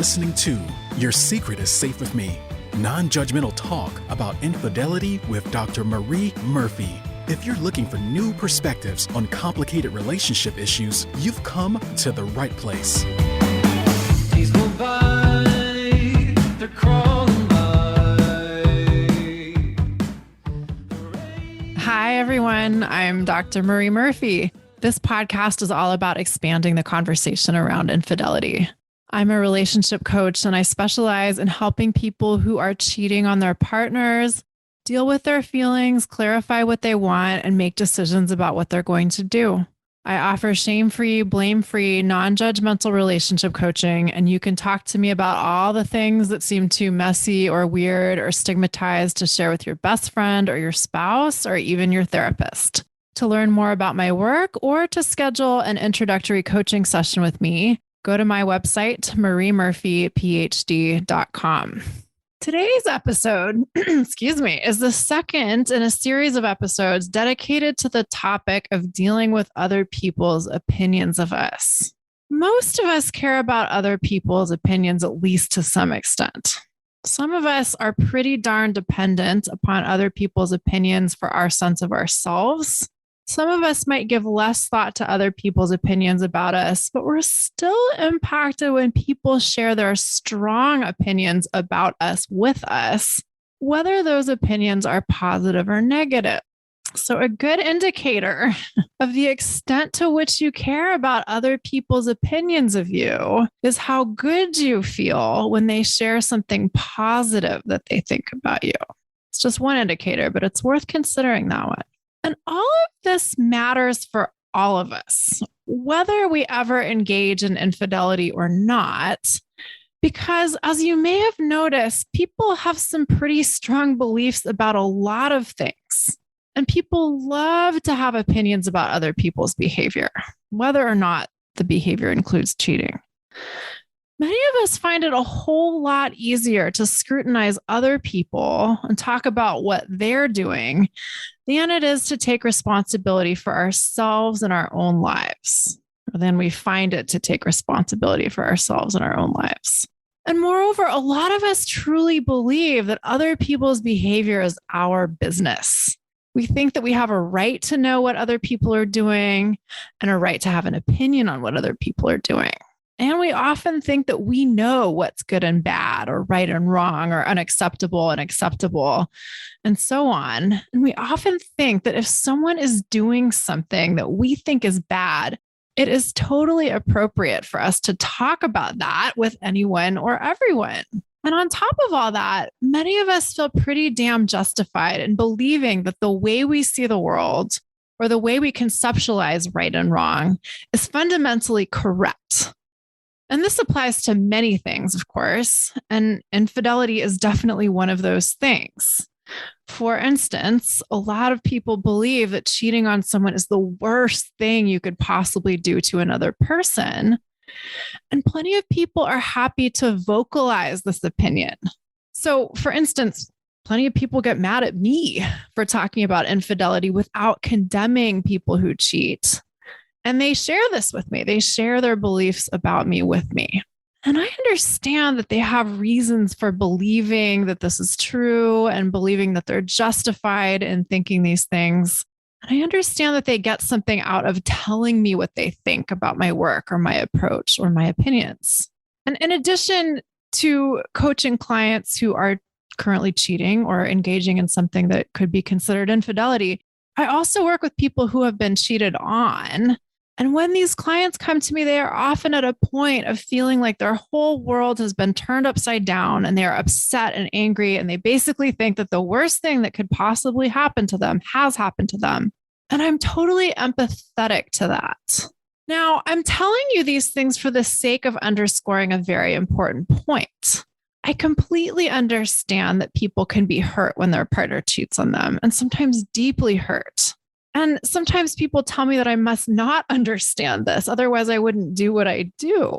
listening to Your Secret is Safe with Me, non-judgmental talk about infidelity with Dr. Marie Murphy. If you're looking for new perspectives on complicated relationship issues, you've come to the right place. Days go by, they're crawling by. Hi, everyone. I'm Dr. Marie Murphy. This podcast is all about expanding the conversation around infidelity. I'm a relationship coach, and I specialize in helping people who are cheating on their partners deal with their feelings, clarify what they want, and make decisions about what they're going to do. I offer shame-free, blame-free, non-judgmental relationship coaching, and you can talk to me about all the things that seem too messy or weird or stigmatized to share with your best friend or your spouse or even your therapist. To learn more about my work or to schedule an introductory coaching session with me, go to my website, mariemurphyphd.com. Today's episode, is the second in a series of episodes dedicated to the topic of dealing with other people's opinions of us. Most of us care about other people's opinions, at least to some extent. Some of us are pretty darn dependent upon other people's opinions for our sense of ourselves. Some of us might give less thought to other people's opinions about us, but we're still impacted when people share their strong opinions about us with us, whether those opinions are positive or negative. So a good indicator of the extent to which you care about other people's opinions of you is how good you feel when they share something positive that they think about you. It's just one indicator, but it's worth considering that one. And all of this matters for all of us, whether we ever engage in infidelity or not, because as you may have noticed, people have some pretty strong beliefs about a lot of things. And people love to have opinions about other people's behavior, whether or not the behavior includes cheating. Many of us find it a whole lot easier to scrutinize other people and talk about what they're doing than it is to take responsibility for ourselves and our own lives. Or then we find it to take responsibility for ourselves and our own lives. And moreover, a lot of us truly believe that other people's behavior is our business. We think that we have a right to know what other people are doing and a right to have an opinion on what other people are doing. And we often think that we know what's good and bad, or right and wrong, or unacceptable and acceptable, and so on. And we often think that if someone is doing something that we think is bad, it is totally appropriate for us to talk about that with anyone or everyone. And on top of all that, many of us feel pretty damn justified in believing that the way we see the world, or the way we conceptualize right and wrong, is fundamentally correct. And this applies to many things, of course, and infidelity is definitely one of those things. For instance, a lot of people believe that cheating on someone is the worst thing you could possibly do to another person. And plenty of people are happy to vocalize this opinion. So, for instance, plenty of people get mad at me for talking about infidelity without condemning people who cheat. And they share this with me. They share their beliefs about me with me. And I understand that they have reasons for believing that this is true and believing that they're justified in thinking these things. And I understand that they get something out of telling me what they think about my work or my approach or my opinions. And in addition to coaching clients who are currently cheating or engaging in something that could be considered infidelity, I also work with people who have been cheated on. And when these clients come to me, they are often at a point of feeling like their whole world has been turned upside down, and they are upset and angry. And they basically think that the worst thing that could possibly happen to them has happened to them. And I'm totally empathetic to that. Now, I'm telling you these things for the sake of underscoring a very important point. I completely understand that people can be hurt when their partner cheats on them, and sometimes deeply hurt. And sometimes people tell me that I must not understand this, otherwise I wouldn't do what I do.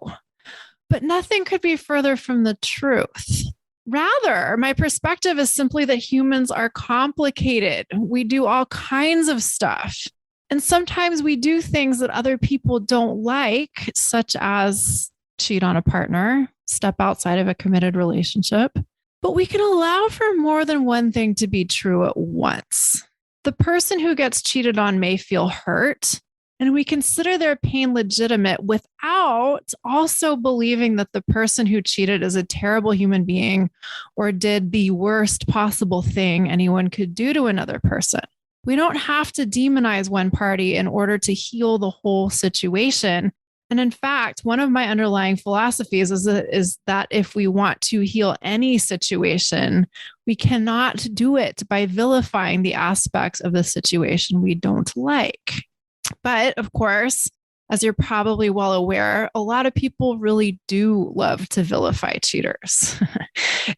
But nothing could be further from the truth. Rather, my perspective is simply that humans are complicated. We do all kinds of stuff. And sometimes we do things that other people don't like, such as cheat on a partner, step outside of a committed relationship, but we can allow for more than one thing to be true at once. The person who gets cheated on may feel hurt, and we consider their pain legitimate without also believing that the person who cheated is a terrible human being or did the worst possible thing anyone could do to another person. We don't have to demonize one party in order to heal the whole situation. And in fact, one of my underlying philosophies is that if we want to heal any situation, we cannot do it by vilifying the aspects of the situation we don't like. But of course, as you're probably well aware, a lot of people really do love to vilify cheaters.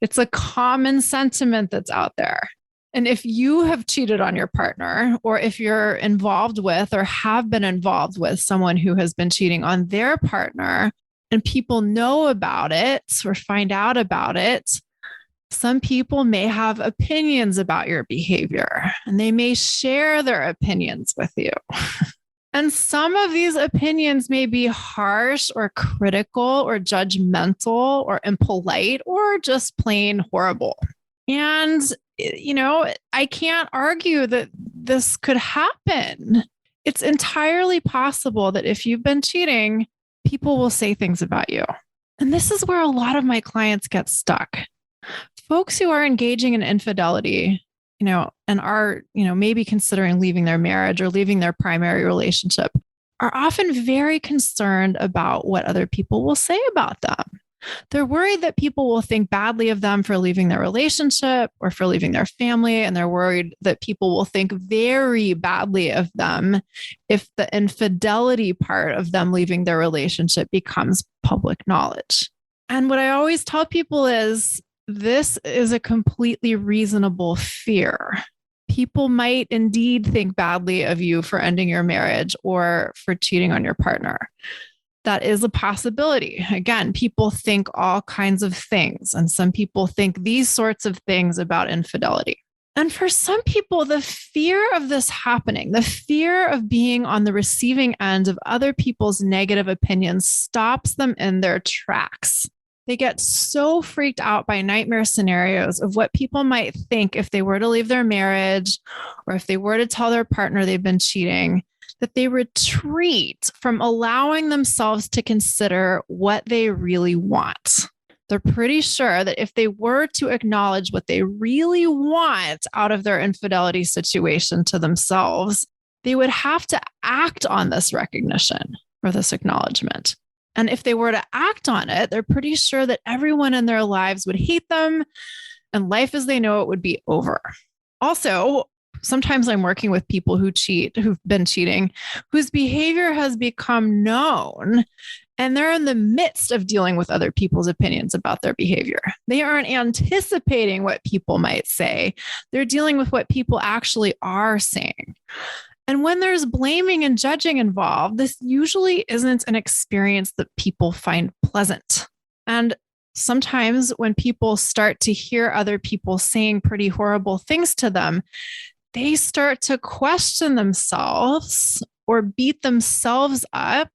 It's a common sentiment that's out there. And if you have cheated on your partner, or if you're involved with or have been involved with someone who has been cheating on their partner, and people know about it or find out about it, some people may have opinions about your behavior, and they may share their opinions with you. And some of these opinions may be harsh or critical or judgmental or impolite or just plain horrible. And, I can't argue that this could happen. It's entirely possible that if you've been cheating, people will say things about you. And this is where a lot of my clients get stuck. Folks who are engaging in infidelity, and are, maybe considering leaving their marriage or leaving their primary relationship, are often very concerned about what other people will say about them. They're worried that people will think badly of them for leaving their relationship or for leaving their family. And they're worried that people will think very badly of them if the infidelity part of them leaving their relationship becomes public knowledge. And what I always tell people is, this is a completely reasonable fear. People might indeed think badly of you for ending your marriage or for cheating on your partner. That is a possibility. Again, people think all kinds of things, and some people think these sorts of things about infidelity. And for some people, the fear of this happening, the fear of being on the receiving end of other people's negative opinions stops them in their tracks. They get so freaked out by nightmare scenarios of what people might think if they were to leave their marriage or if they were to tell their partner they've been cheating, that they retreat from allowing themselves to consider what they really want. They're pretty sure that if they were to acknowledge what they really want out of their infidelity situation to themselves, they would have to act on this recognition or this acknowledgement. And if they were to act on it, they're pretty sure that everyone in their lives would hate them and life as they know it would be over. Also, sometimes I'm working with people who've been cheating, whose behavior has become known, and they're in the midst of dealing with other people's opinions about their behavior. They aren't anticipating what people might say. They're dealing with what people actually are saying. And when there's blaming and judging involved, this usually isn't an experience that people find pleasant. And sometimes when people start to hear other people saying pretty horrible things to them, they start to question themselves or beat themselves up,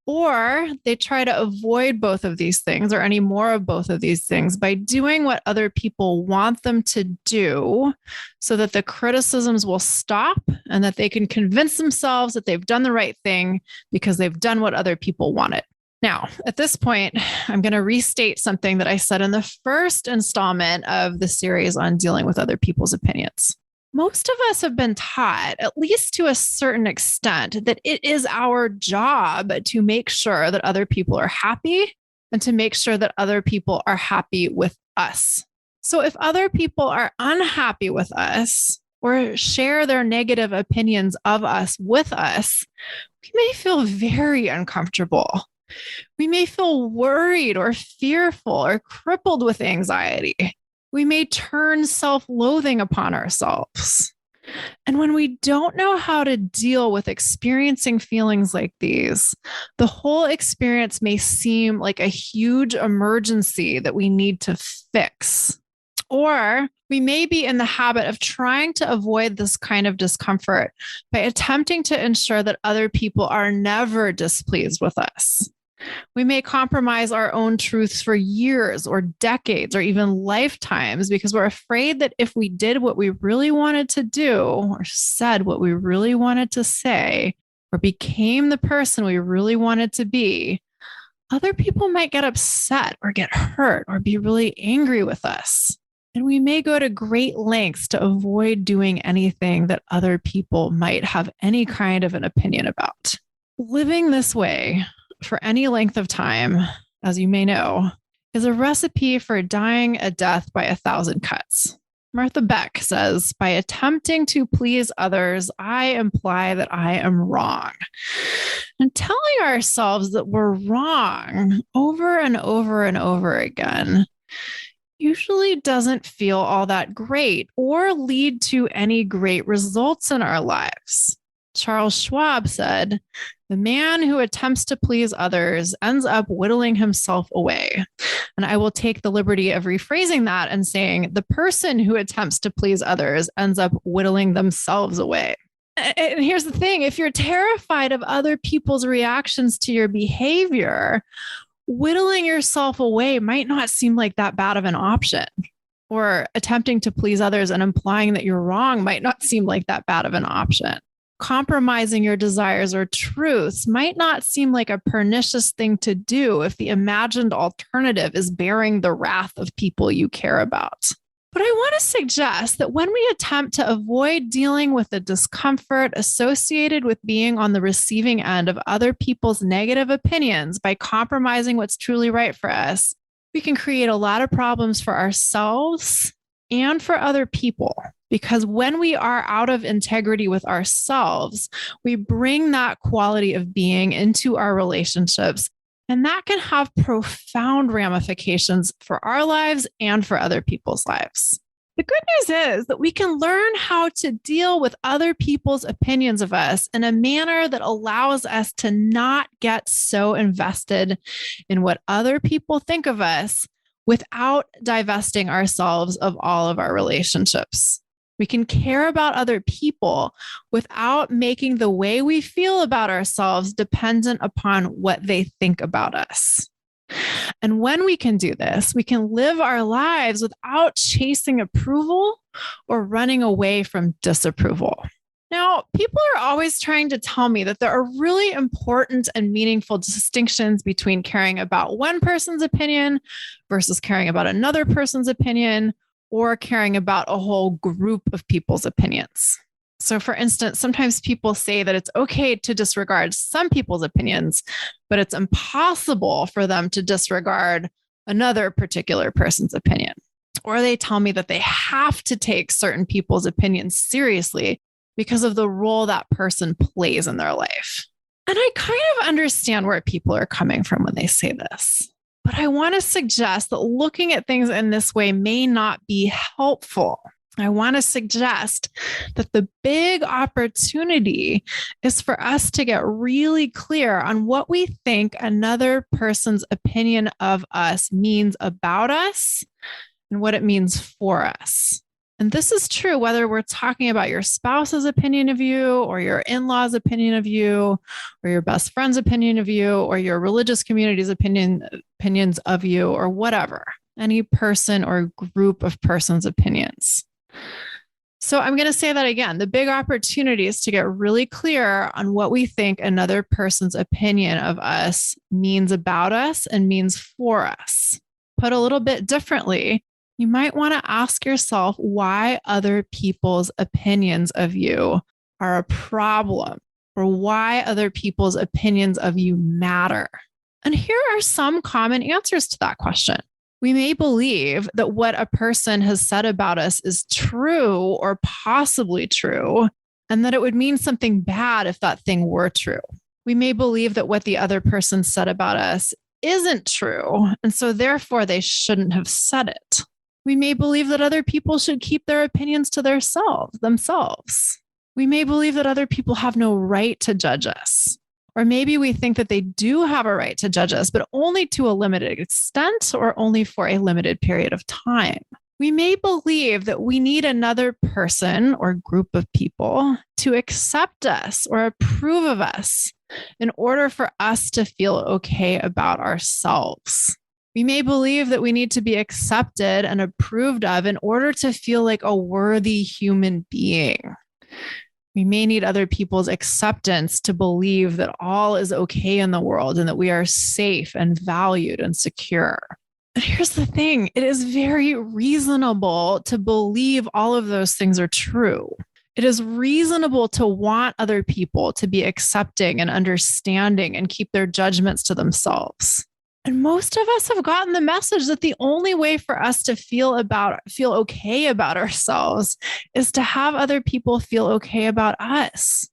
or they try to avoid both of these things or any more of both of these things by doing what other people want them to do so that the criticisms will stop and that they can convince themselves that they've done the right thing because they've done what other people wanted. Now, at this point, I'm going to restate something that I said in the first installment of the series on dealing with other people's opinions. Most of us have been taught, at least to a certain extent, that it is our job to make sure that other people are happy and to make sure that other people are happy with us. So if other people are unhappy with us or share their negative opinions of us with us, we may feel very uncomfortable. We may feel worried or fearful or crippled with anxiety. We may turn self-loathing upon ourselves. And when we don't know how to deal with experiencing feelings like these, the whole experience may seem like a huge emergency that we need to fix. Or we may be in the habit of trying to avoid this kind of discomfort by attempting to ensure that other people are never displeased with us. We may compromise our own truths for years or decades or even lifetimes because we're afraid that if we did what we really wanted to do or said what we really wanted to say or became the person we really wanted to be, other people might get upset or get hurt or be really angry with us. And we may go to great lengths to avoid doing anything that other people might have any kind of an opinion about. Living this way for any length of time, as you may know, is a recipe for dying a death by 1,000 cuts. Martha Beck says, by attempting to please others, I imply that I am wrong. And telling ourselves that we're wrong over and over and over again usually doesn't feel all that great or lead to any great results in our lives. Charles Schwab said, the man who attempts to please others ends up whittling himself away. And I will take the liberty of rephrasing that and saying, the person who attempts to please others ends up whittling themselves away. And here's the thing, if you're terrified of other people's reactions to your behavior, whittling yourself away might not seem like that bad of an option. Or attempting to please others and implying that you're wrong might not seem like that bad of an option. Compromising your desires or truths might not seem like a pernicious thing to do if the imagined alternative is bearing the wrath of people you care about. But I want to suggest that when we attempt to avoid dealing with the discomfort associated with being on the receiving end of other people's negative opinions by compromising what's truly right for us, we can create a lot of problems for ourselves and for other people. Because when we are out of integrity with ourselves, we bring that quality of being into our relationships. And that can have profound ramifications for our lives and for other people's lives. The good news is that we can learn how to deal with other people's opinions of us in a manner that allows us to not get so invested in what other people think of us without divesting ourselves of all of our relationships. We can care about other people without making the way we feel about ourselves dependent upon what they think about us. And when we can do this, we can live our lives without chasing approval or running away from disapproval. Now, people are always trying to tell me that there are really important and meaningful distinctions between caring about one person's opinion versus caring about another person's opinion, or caring about a whole group of people's opinions. So for instance, sometimes people say that it's okay to disregard some people's opinions, but it's impossible for them to disregard another particular person's opinion. Or they tell me that they have to take certain people's opinions seriously because of the role that person plays in their life. And I kind of understand where people are coming from when they say this. But I want to suggest that looking at things in this way may not be helpful. I want to suggest that the big opportunity is for us to get really clear on what we think another person's opinion of us means about us and what it means for us. And this is true whether we're talking about your spouse's opinion of you or your in-laws' opinion of you or your best friend's opinion of you or your religious community's opinions of you or whatever, any person or group of persons' opinions. So I'm going to say that again. The big opportunity is to get really clear on what we think another person's opinion of us means about us and means for us. Put a little bit differently, you might want to ask yourself why other people's opinions of you are a problem, or why other people's opinions of you matter. And here are some common answers to that question. We may believe that what a person has said about us is true or possibly true, and that it would mean something bad if that thing were true. We may believe that what the other person said about us isn't true, and so therefore they shouldn't have said it. We may believe that other people should keep their opinions to themselves. We may believe that other people have no right to judge us. Or maybe we think that they do have a right to judge us, but only to a limited extent or only for a limited period of time. We may believe that we need another person or group of people to accept us or approve of us. in order for us to feel okay about ourselves. We may believe that we need to be accepted and approved of in order to feel like a worthy human being. We may need other people's acceptance to believe that all is okay in the world and that we are safe and valued and secure. And here's the thing, it is very reasonable to believe all of those things are true. It is reasonable to want other people to be accepting and understanding and keep their judgments to themselves. And most of us have gotten the message that the only way for us to feel okay about ourselves is to have other people feel okay about us.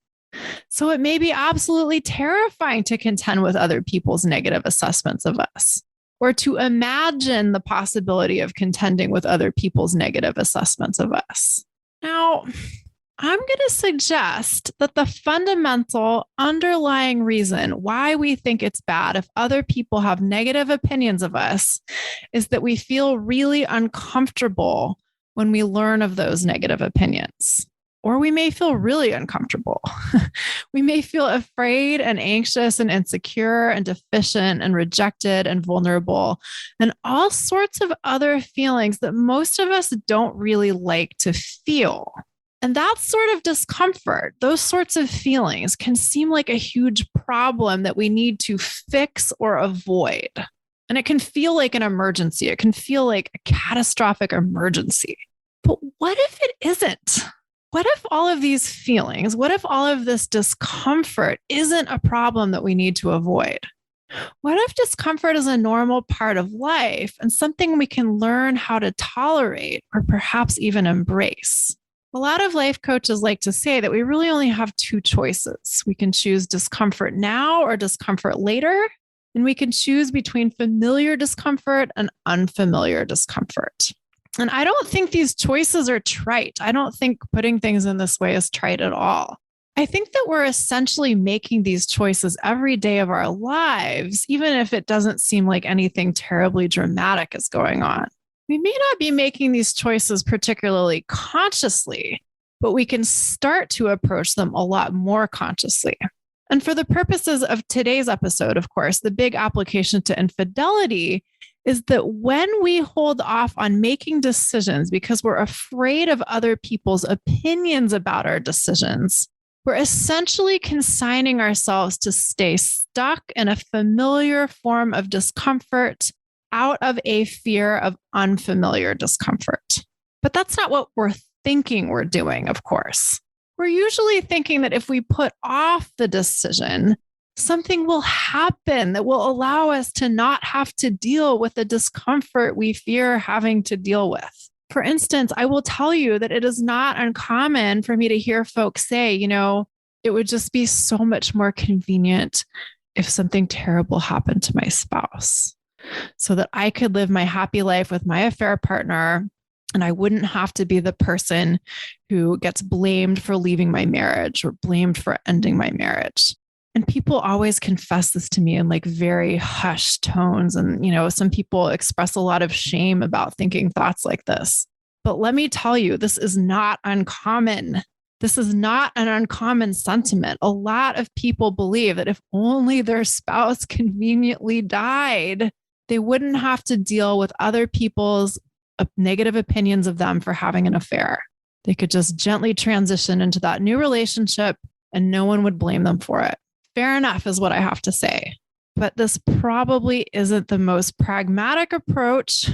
So it may be absolutely terrifying to contend with other people's negative assessments of us, or to imagine the possibility of contending with other people's negative assessments of us. Now, I'm going to suggest that the fundamental underlying reason why we think it's bad if other people have negative opinions of us is that we feel really uncomfortable when we learn of those negative opinions. Or we may feel really uncomfortable. We may feel afraid and anxious and insecure and deficient and rejected and vulnerable and all sorts of other feelings that most of us don't really like to feel. And that sort of discomfort, those sorts of feelings can seem like a huge problem that we need to fix or avoid. And it can feel like an emergency. It can feel like a catastrophic emergency. But what if it isn't? What if all of these feelings, what if all of this discomfort isn't a problem that we need to avoid? What if discomfort is a normal part of life and something we can learn how to tolerate or perhaps even embrace? A lot of life coaches like to say that we really only have two choices. We can choose discomfort now or discomfort later, and we can choose between familiar discomfort and unfamiliar discomfort. And I don't think these choices are trite. I don't think putting things in this way is trite at all. I think that we're essentially making these choices every day of our lives, even if it doesn't seem like anything terribly dramatic is going on. We may not be making these choices particularly consciously, but we can start to approach them a lot more consciously. And for the purposes of today's episode, of course, the big application to infidelity is that when we hold off on making decisions because we're afraid of other people's opinions about our decisions, we're essentially consigning ourselves to stay stuck in a familiar form of discomfort out of a fear of unfamiliar discomfort. But that's not what we're thinking we're doing, of course. We're usually thinking that if we put off the decision, something will happen that will allow us to not have to deal with the discomfort we fear having to deal with. For instance, I will tell you that it is not uncommon for me to hear folks say, it would just be so much more convenient if something terrible happened to my spouse, so that I could live my happy life with my affair partner and I wouldn't have to be the person who gets blamed for leaving my marriage or blamed for ending my marriage. And people always confess this to me in like very hushed tones. And, some people express a lot of shame about thinking thoughts like this. But let me tell you, this is not uncommon. This is not an uncommon sentiment. A lot of people believe that if only their spouse conveniently died, they wouldn't have to deal with other people's negative opinions of them for having an affair. They could just gently transition into that new relationship and no one would blame them for it. Fair enough is what I have to say. But this probably isn't the most pragmatic approach.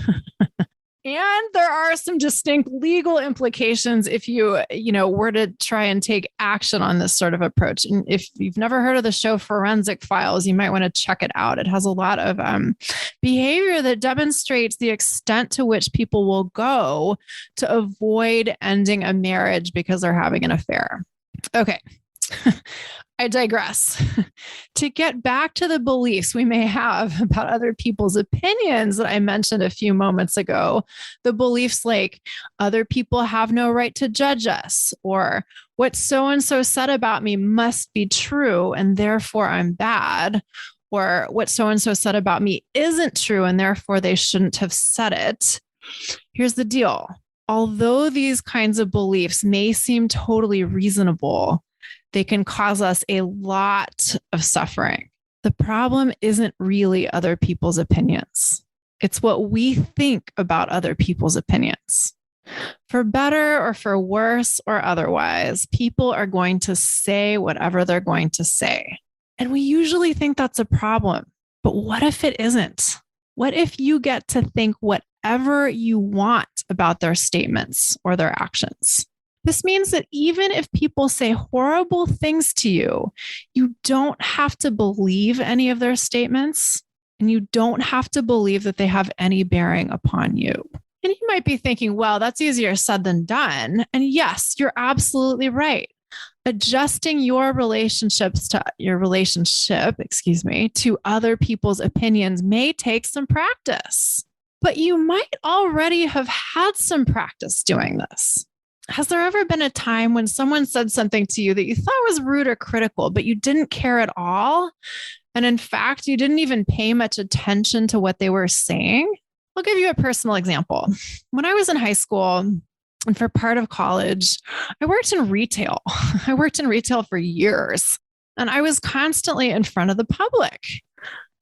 And there are some distinct legal implications if you were to try and take action on this sort of approach. And if you've never heard of the show Forensic Files, you might want to check it out. It has a lot of behavior that demonstrates the extent to which people will go to avoid ending a marriage because they're having an affair. Okay. I digress. To get back to the beliefs we may have about other people's opinions that I mentioned a few moments ago, the beliefs like other people have no right to judge us, or what so-and-so said about me must be true and therefore I'm bad, or what so-and-so said about me isn't true and therefore they shouldn't have said it. Here's the deal. Although these kinds of beliefs may seem totally reasonable, They can cause us a lot of suffering. The problem isn't really other people's opinions. It's what we think about other people's opinions. For better or for worse or otherwise, people are going to say whatever they're going to say. And we usually think that's a problem. But what if it isn't? What if you get to think whatever you want about their statements or their actions? This means that even if people say horrible things to you, you don't have to believe any of their statements, and you don't have to believe that they have any bearing upon you. And you might be thinking, well, that's easier said than done. And yes, you're absolutely right. Adjusting your relationship to other people's opinions may take some practice, but you might already have had some practice doing this. Has there ever been a time when someone said something to you that you thought was rude or critical, but you didn't care at all? And in fact, you didn't even pay much attention to what they were saying? I'll give you a personal example. When I was in high school and for part of college, I worked in retail. I worked in retail for years, and I was constantly in front of the public.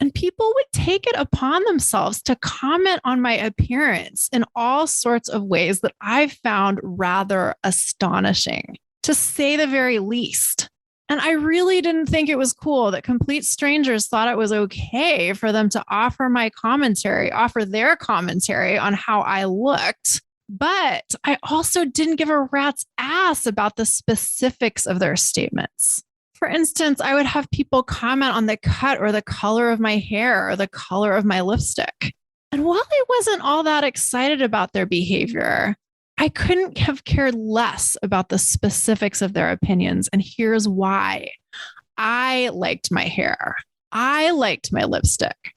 And people would take it upon themselves to comment on my appearance in all sorts of ways that I found rather astonishing, to say the very least. And I really didn't think it was cool that complete strangers thought it was okay for them to offer their commentary on how I looked. But I also didn't give a rat's ass about the specifics of their statements. For instance, I would have people comment on the cut or the color of my hair or the color of my lipstick. And while I wasn't all that excited about their behavior, I couldn't have cared less about the specifics of their opinions. And here's why. I liked my hair. I liked my lipstick.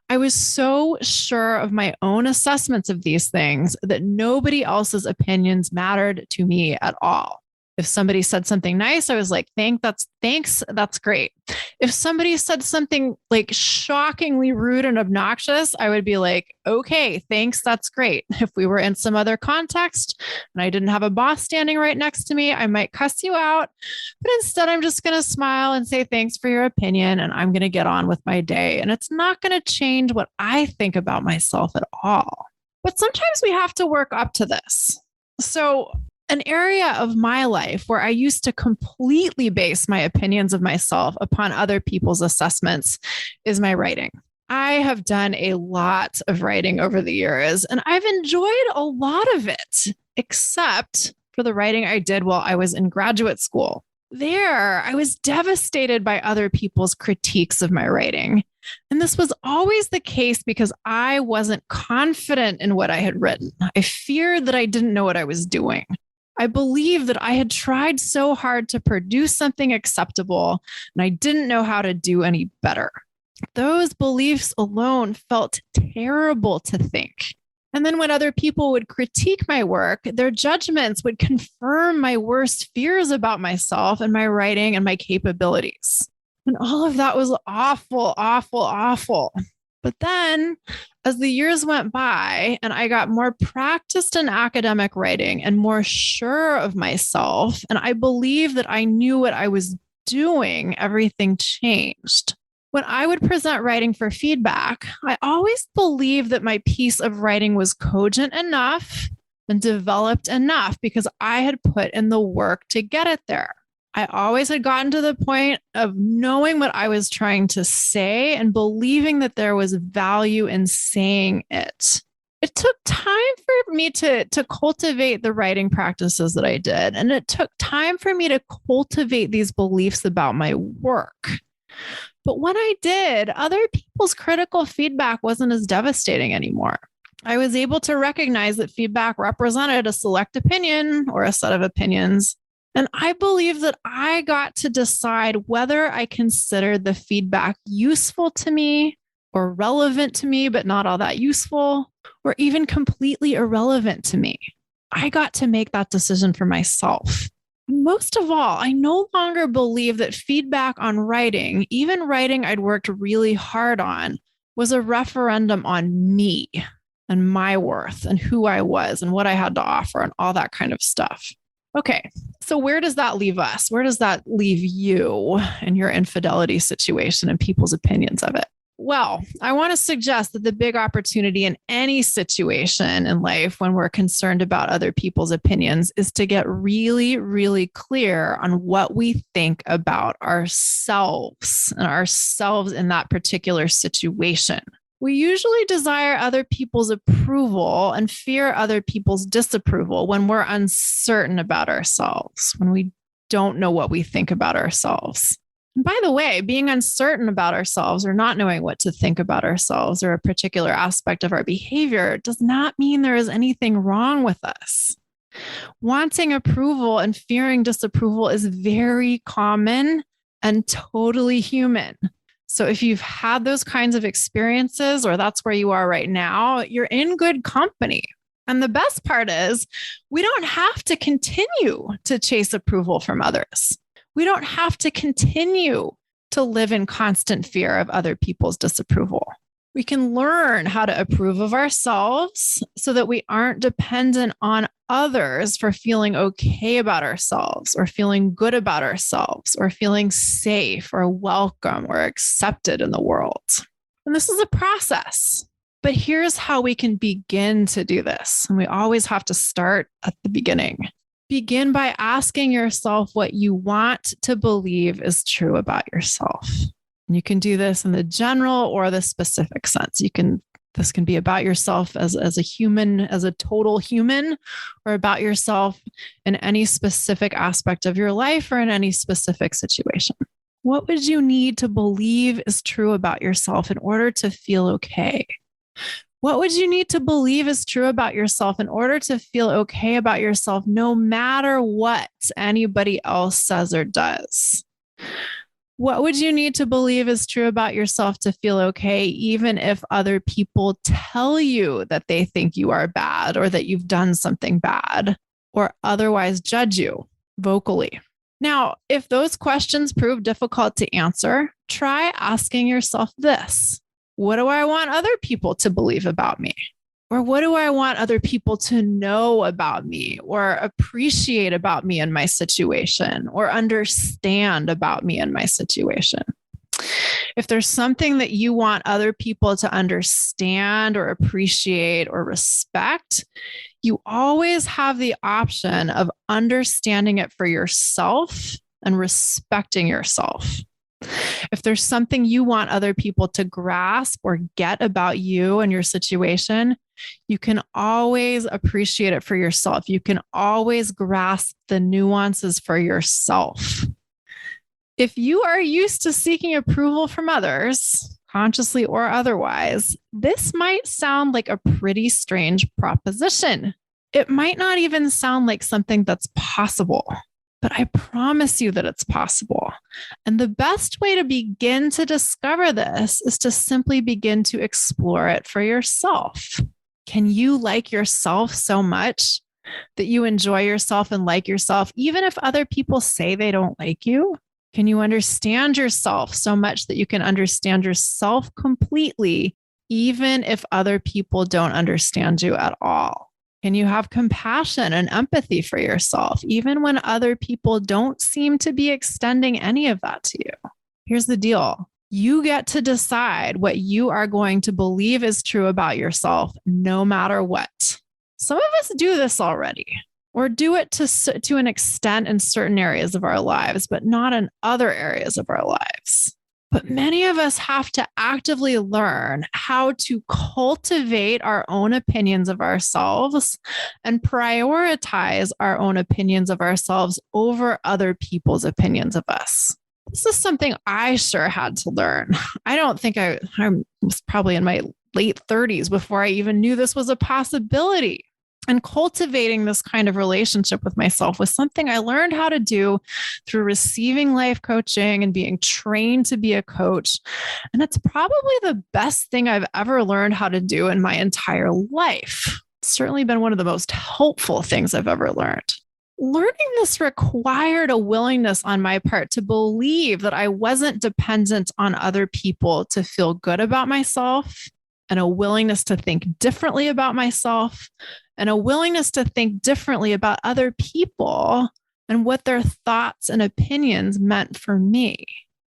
I was so sure of my own assessments of these things that nobody else's opinions mattered to me at all. If somebody said something nice, I was like, thanks, that's great. If somebody said something like shockingly rude and obnoxious, I would be like, okay, thanks, that's great. If we were in some other context and I didn't have a boss standing right next to me, I might cuss you out. But instead, I'm just going to smile and say, thanks for your opinion, and I'm going to get on with my day. And it's not going to change what I think about myself at all. But sometimes we have to work up to this. So an area of my life where I used to completely base my opinions of myself upon other people's assessments is my writing. I have done a lot of writing over the years, and I've enjoyed a lot of it, except for the writing I did while I was in graduate school. There, I was devastated by other people's critiques of my writing. And this was always the case because I wasn't confident in what I had written. I feared that I didn't know what I was doing. I believed that I had tried so hard to produce something acceptable, and I didn't know how to do any better. Those beliefs alone felt terrible to think. And then when other people would critique my work, their judgments would confirm my worst fears about myself and my writing and my capabilities. And all of that was awful, awful, awful. But then as the years went by and I got more practiced in academic writing and more sure of myself, and I believed that I knew what I was doing, everything changed. When I would present writing for feedback, I always believed that my piece of writing was cogent enough and developed enough because I had put in the work to get it there. I always had gotten to the point of knowing what I was trying to say and believing that there was value in saying it. It took time for me to cultivate the writing practices that I did, and it took time for me to cultivate these beliefs about my work. But when I did, other people's critical feedback wasn't as devastating anymore. I was able to recognize that feedback represented a select opinion or a set of opinions. And I believe that I got to decide whether I considered the feedback useful to me or relevant to me, but not all that useful, or even completely irrelevant to me. I got to make that decision for myself. Most of all, I no longer believe that feedback on writing, even writing I'd worked really hard on, was a referendum on me and my worth and who I was and what I had to offer and all that kind of stuff. Okay. So where does that leave us? Where does that leave you in your infidelity situation and people's opinions of it? Well, I want to suggest that the big opportunity in any situation in life when we're concerned about other people's opinions is to get really, really clear on what we think about ourselves and ourselves in that particular situation. We usually desire other people's approval and fear other people's disapproval when we're uncertain about ourselves, when we don't know what we think about ourselves. And by the way, being uncertain about ourselves or not knowing what to think about ourselves or a particular aspect of our behavior does not mean there is anything wrong with us. Wanting approval and fearing disapproval is very common and totally human. So if you've had those kinds of experiences, or that's where you are right now, you're in good company. And the best part is we don't have to continue to chase approval from others. We don't have to continue to live in constant fear of other people's disapproval. We can learn how to approve of ourselves so that we aren't dependent on others for feeling okay about ourselves or feeling good about ourselves or feeling safe or welcome or accepted in the world. And this is a process, but here's how we can begin to do this. And we always have to start at the beginning. Begin by asking yourself what you want to believe is true about yourself. And you can do this in the general or the specific sense. This can be about yourself as a human, as a total human, or about yourself in any specific aspect of your life or in any specific situation. What would you need to believe is true about yourself in order to feel okay? What would you need to believe is true about yourself in order to feel okay about yourself, no matter what anybody else says or does? What would you need to believe is true about yourself to feel okay, even if other people tell you that they think you are bad or that you've done something bad or otherwise judge you vocally? Now, if those questions prove difficult to answer, try asking yourself this. What do I want other people to believe about me? Or what do I want other people to know about me or appreciate about me in my situation or understand about me in my situation? If there's something that you want other people to understand or appreciate or respect, you always have the option of understanding it for yourself and respecting yourself. If there's something you want other people to grasp or get about you and your situation, you can always appreciate it for yourself. You can always grasp the nuances for yourself. If you are used to seeking approval from others, consciously or otherwise, this might sound like a pretty strange proposition. It might not even sound like something that's possible. But I promise you that it's possible. And the best way to begin to discover this is to simply begin to explore it for yourself. Can you like yourself so much that you enjoy yourself and like yourself, even if other people say they don't like you? Can you understand yourself so much that you can understand yourself completely, even if other people don't understand you at all? Can you have compassion and empathy for yourself, even when other people don't seem to be extending any of that to you? Here's the deal. You get to decide what you are going to believe is true about yourself, no matter what. Some of us do this already, or do it to an extent in certain areas of our lives, but not in other areas of our lives. But many of us have to actively learn how to cultivate our own opinions of ourselves and prioritize our own opinions of ourselves over other people's opinions of us. This is something I sure had to learn. I don't think I was probably in my late 30s before I even knew this was a possibility. And cultivating this kind of relationship with myself was something I learned how to do through receiving life coaching and being trained to be a coach. And it's probably the best thing I've ever learned how to do in my entire life. It's certainly been one of the most helpful things I've ever learned. Learning this required a willingness on my part to believe that I wasn't dependent on other people to feel good about myself and a willingness to think differently about myself and a willingness to think differently about other people and what their thoughts and opinions meant for me.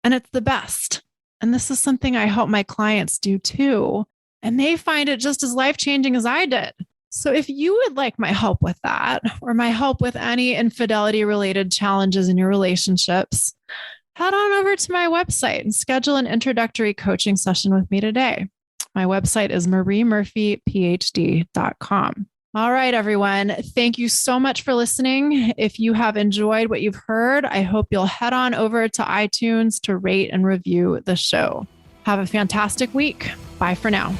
And it's the best. And this is something I help my clients do too. And they find it just as life-changing as I did. So if you would like my help with that, or my help with any infidelity-related challenges in your relationships, head on over to my website and schedule an introductory coaching session with me today. My website is mariemurphyphd.com. All right, everyone. Thank you so much for listening. If you have enjoyed what you've heard, I hope you'll head on over to iTunes to rate and review the show. Have a fantastic week. Bye for now.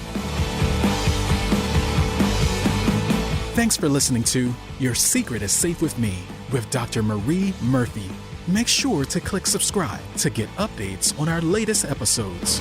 Thanks for listening to Your Secret is Safe with Me with Dr. Marie Murphy. Make sure to click subscribe to get updates on our latest episodes.